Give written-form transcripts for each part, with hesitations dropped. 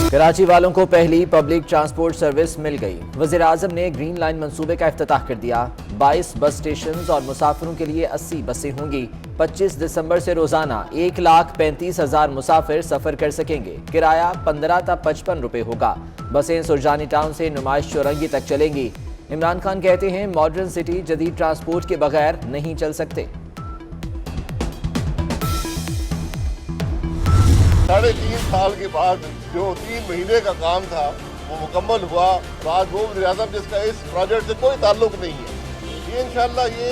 कराची वालों को पहली पब्लिक ट्रांसपोर्ट सर्विस मिल गई। वज़ीर आज़म ने ग्रीन लाइन मंसूबे का इफ्तिताह कर दिया। 22 बस स्टेशन और मुसाफिरों के लिए 80 बसें होंगी। 25 दिसंबर से रोजाना 1,35,000 मुसाफिर सफर कर सकेंगे। किराया 15 ta 55 रुपए होगा। बसें सुरजानी टाउन से नुमाइश चौरंगी तक चलेंगी। इमरान खान कहते हैं मॉडर्न सिटी जदीद ट्रांसपोर्ट के बगैर नहीं चल सकते। 3.5 साल के बाद जो 3 महीने का काम था वो मुकम्मल हुआ। बाद वो वज़ीर आज़म जिसका इस प्रोजेक्ट से कोई ताल्लुक नहीं है, ये इंशाल्लाह ये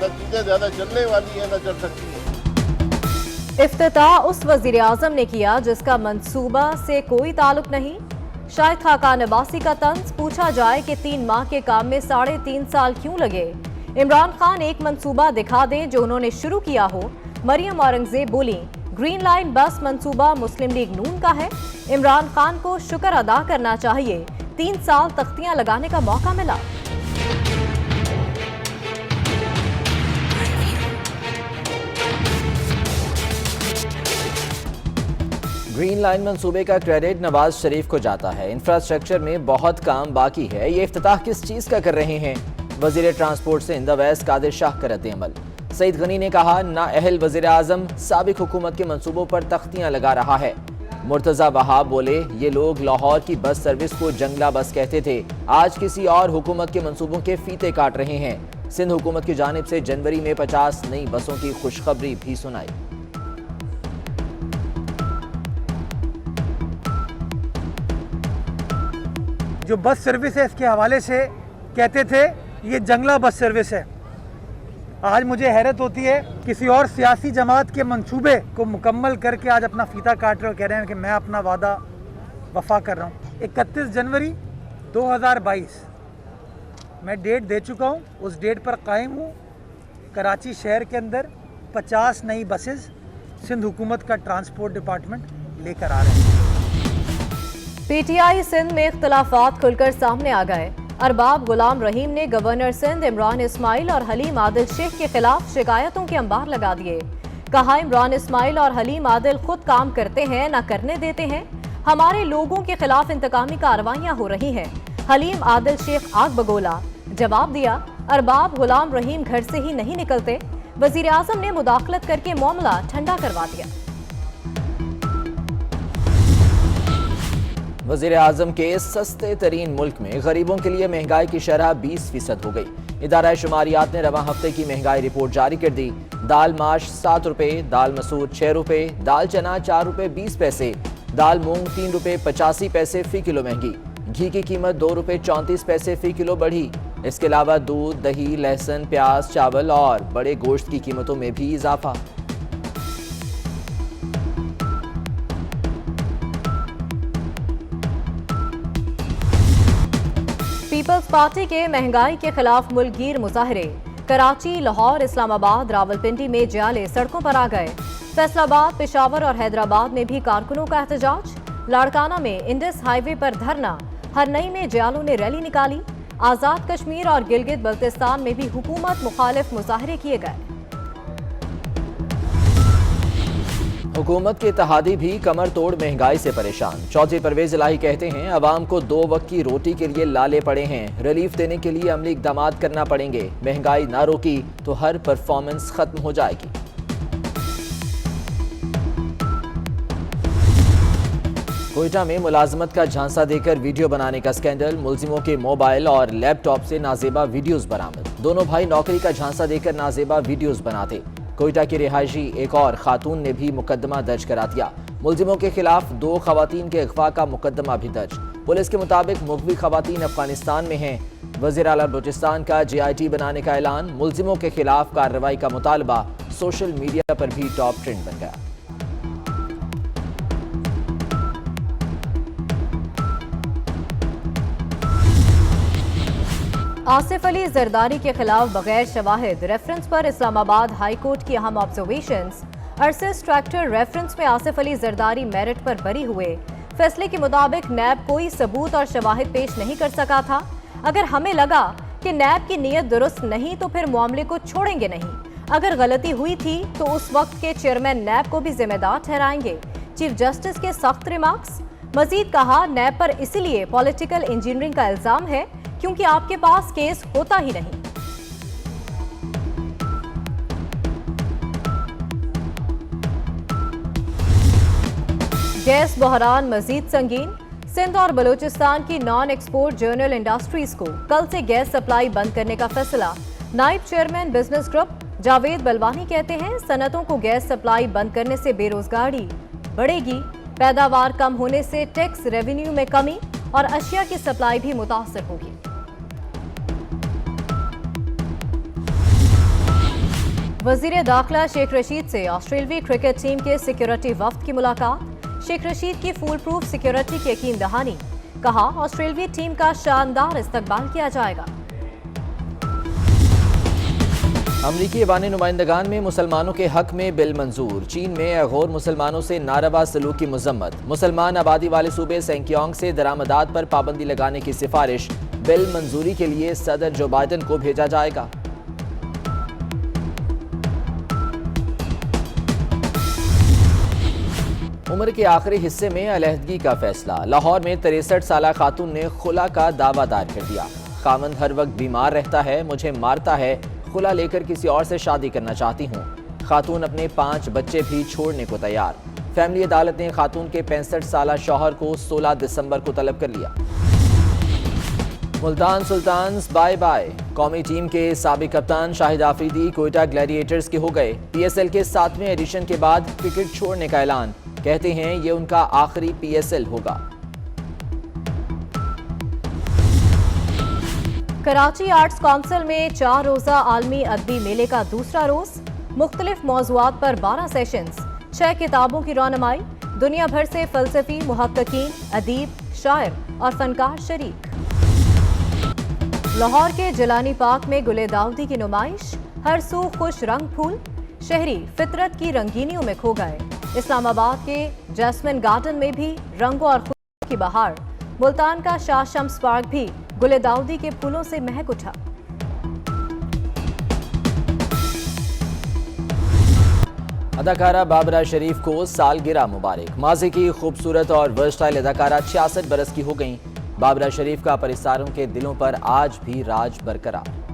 चीज़ें ज़्यादा चलने वाली है, न चल सकती है। इफ्तिताह उस वज़ीर आज़म ने किया जिसका मंसूबा से कोई ताल्लुक नहीं। शाहिद खाकान अब्बासी का तंज, पूछा जाए कि 3 माह के काम में 3.5 साल क्यों लगे। इमरान खान एक मंसूबा दिखा दें जो उन्होंने शुरू किया हो। मरियम औरंगजेब बोली ग्रीन लाइन बस मंसूबा मुस्लिम लीग नून का है। इमरान खान को शुक्र अदा करना चाहिए, 3 साल तख्तियां लगाने का मौका मिला। ग्रीन लाइन मंसूबे का क्रेडिट नवाज शरीफ को जाता है। इंफ्रास्ट्रक्चर में बहुत काम बाकी है। ये इफ्तिताह किस चीज का कर रहे हैं? वजीर ट्रांसपोर्ट सिंध अवैस कादिर शाह का रद्द-ए-अमल। सईद गनी ने कहा नाअहल वज़ीर आज़म साबिक हुकूमत के मंसूबों पर तख्तियां लगा रहा है। मुर्तज़ा वहाब बोले ये लोग लाहौर की बस सर्विस को जंगला बस कहते थे, आज किसी और हुकूमत के मंसूबों के फीते काट रहे हैं। सिंध हुकूमत की जानिब से जनवरी में 50 नई बसों की खुशखबरी भी सुनाई। जो बस सर्विस है इसके हवाले से कहते थे ये जंगला बस सर्विस है। आज मुझे हैरत होती है किसी और सियासी जमात के मंसूबे को मुकम्मल करके आज अपना फीता काट रहे हो, कह रहे हैं कि मैं अपना वादा वफा कर रहा हूँ। 31 जनवरी 2022 मैं डेट दे चुका हूँ, उस डेट पर कायम हूँ। कराची शहर के अंदर 50 नई बसेस सिंध हुकूमत का ट्रांसपोर्ट डिपार्टमेंट लेकर आ रहे हैं। पीटीआई सिंध में इख्तलाफात खुलकर सामने आ गए। अरबाब गुलाम रहीम ने गवर्नर सिंध इमरान इस्माइल और हलीम आदिल शेख के खिलाफ शिकायतों के अंबार लगा दिए। कहा इमरान इस्माइल और हलीम आदिल खुद काम करते हैं न करने देते हैं। हमारे लोगों के खिलाफ इंतकामी कार्रवाइयां हो रही हैं। हलीम आदिल शेख आग बगोला। जवाब दिया अरबाब गुलाम रहीम घर से ही नहीं निकलते। वजीर आजम ने मुदाखलत करके मामला ठंडा करवा दिया। वज़ीर आज़म के सस्ते तरीन मुल्क में गरीबों के लिए महंगाई की शरह 20% हो गई। इदारा शुमारियात ने रवां हफ्ते की महंगाई रिपोर्ट जारी कर दी। दाल माश 7 रुपए, दाल मसूर 6 रुपए, दाल चना 4 रुपए 20 पैसे, दाल मूंग 3 रुपए 85 पैसे फी किलो महंगी। घी की कीमत 2 रुपए 34 पैसे फी किलो बढ़ी। इसके अलावा दूध, दही, लहसुन, प्याज, चावल और बड़े गोश्त की कीमतों में भी इजाफा। पीपल्स पार्टी के महंगाई के खिलाफ मुल्कगीर मुजाहरे। कराची, लाहौर, इस्लामाबाद, रावलपिंडी में जियाले सड़कों पर आ गए। फैसलाबाद, पेशावर और हैदराबाद में भी कारकुनों का एहतजाज। लाड़काना में इंडस हाईवे पर धरना। हरनई में जियालों ने रैली निकाली। आज़ाद कश्मीर और गिलगित बल्तिस्तान में भी हुकूमत मुखालिफ मुजाहरे किए गए। हुकूमत के इत्तेहादी भी कमर तोड़ महंगाई से परेशान। चौधरी परवेज इलाही कहते हैं अवाम को 2 वक्त की रोटी के लिए लाले पड़े हैं। रिलीफ देने के लिए अमली इक़दामात करना पड़ेंगे। महंगाई ना रोकी तो हर परफॉर्मेंस खत्म हो जाएगी। कोयटा में मुलाजमत का झांसा देकर वीडियो बनाने का स्कैंडल। मुलजिमों के मोबाइल और लैपटॉप से नाजेबा वीडियोस बरामद। दोनों भाई नौकरी का झांसा देकर नाजेबा वीडियोस बनाते। कोयटा की रिहायशी एक और खातून ने भी मुकदमा दर्ज करा दिया। मुलजिमों के खिलाफ 2 खवातीन के अगवा का मुकदमा भी दर्ज। पुलिस के मुताबिक मुगवी खवातीन अफगानिस्तान में हैं। वज़ीर आला बलूचिस्तान का JIT बनाने का ऐलान। मुलजिमों के खिलाफ कार्रवाई का मुतालबा सोशल मीडिया पर भी टॉप ट्रेंड बन गया। आसिफ अली जरदारी के खिलाफ बगैर शवाहिद रेफरेंस पर इस्लामाबाद हाई कोर्ट की अहम ऑब्जर्वेशंस। अर्सिस ट्रैक्टर रेफरेंस में आसिफ अली जरदारी मेरिट पर बरी हुए। फैसले के मुताबिक नैब कोई सबूत और शवाहिद पेश नहीं कर सका था। अगर हमें लगा कि नैब की नीयत दुरुस्त नहीं तो फिर मामले को छोड़ेंगे नहीं। अगर गलती हुई थी तो उस वक्त के चेयरमैन नैब को भी जिम्मेदार ठहराएंगे। चीफ जस्टिस के सख्त रिमार्क्स। मजीद कहा, नैब पर इसलिए पॉलिटिकल इंजीनियरिंग का इल्जाम है क्योंकि आपके पास केस होता ही नहीं। गैस बहरान मजीद संगीन। सिंध और बलूचिस्तान की नॉन एक्सपोर्ट जर्नल इंडस्ट्रीज को कल से गैस सप्लाई बंद करने का फैसला। नायब chairman business group Javed Balwani कहते हैं, सनतों को गैस सप्लाई बंद करने से बेरोजगारी बढ़ेगी, पैदावार कम होने से टैक्स रेवेन्यू में कमी और अशिया की सप्लाई भी मुतासर होगी। वजीर दाखिला शेख रशीद से ऑस्ट्रेलवी क्रिकेट टीम के सिक्योरिटी वफ्द की मुलाकात। शेख रशीद की फुल प्रूफ सिक्योरिटी की यकीन दहानी। कहा, ऑस्ट्रेलवी टीम का शानदार इस्तकबाल किया जाएगा। अमरीकी ऐवान नुमाइंदगान में मुसलमानों के हक में बिल मंजूर। चीन में गैर मुसलमानों से नारवा सलूक की मजम्मत। मुसलमान आबादी वाले सूबे सेंकियोंग से दरामदात पर पाबंदी लगाने की सिफारिश। बिल मंजूरी के लिए सदर जो बाइडन को भेजा जाएगा। उम्र के आखिरी हिस्से में अलहदगी का फैसला। लाहौर में 63 साला खातून ने खुला का दावा दायर कर दिया। खामंद हर वक्त बीमार रहता है, मुझे मारता है, खुला लेकर किसी और से शादी करना चाहती हूँ। खातून अपने 5 बच्चे भी छोड़ने को तैयार। फैमिली अदालत ने खातून के 65 साला शौहर को 16 दिसंबर को तलब कर लिया। Multan sultans bye bye. कौमी टीम के साबिक कप्तान शाहिद आफरीदी कोयटा ग्लैडिएटर्स के हो गए। पीएसएल के 7वें एडिशन के बाद क्रिकेट छोड़ने का ऐलान। कहते हैं ये उनका आखिरी पीएसएल होगा। कराची आर्ट्स काउंसिल में 4 रोजा आलमी अदबी मेले का दूसरा रोज। मुख्तलिफ मौज़ूआत पर 12 सेशंस, 6 किताबों की रौनमाई। दुनिया भर से फलसफी, मुहक्किकीन, अदीब, शायर और फनकार शरीक। लाहौर के जिलानी पार्क में गुले दाऊदी की नुमाइश। हर सू खुश रंग फूल, शहरी फितरत की रंगीनियों में खो गए। इस्लामाबाद के जैस्मिन गार्डन में भी रंगों और खुशियों की बहार। मुल्तान का शाह शम्स पार्क भी गुले दाऊदी के फूलों से महक उठा। अदाकारा बाबरा शरीफ को सालगिरह मुबारक। माजी की खूबसूरत और वर्सटाइल अदाकारा 66 बरस की हो गईं। बाबरा शरीफ का परिसारों के दिलों पर आज भी राज बरकरार।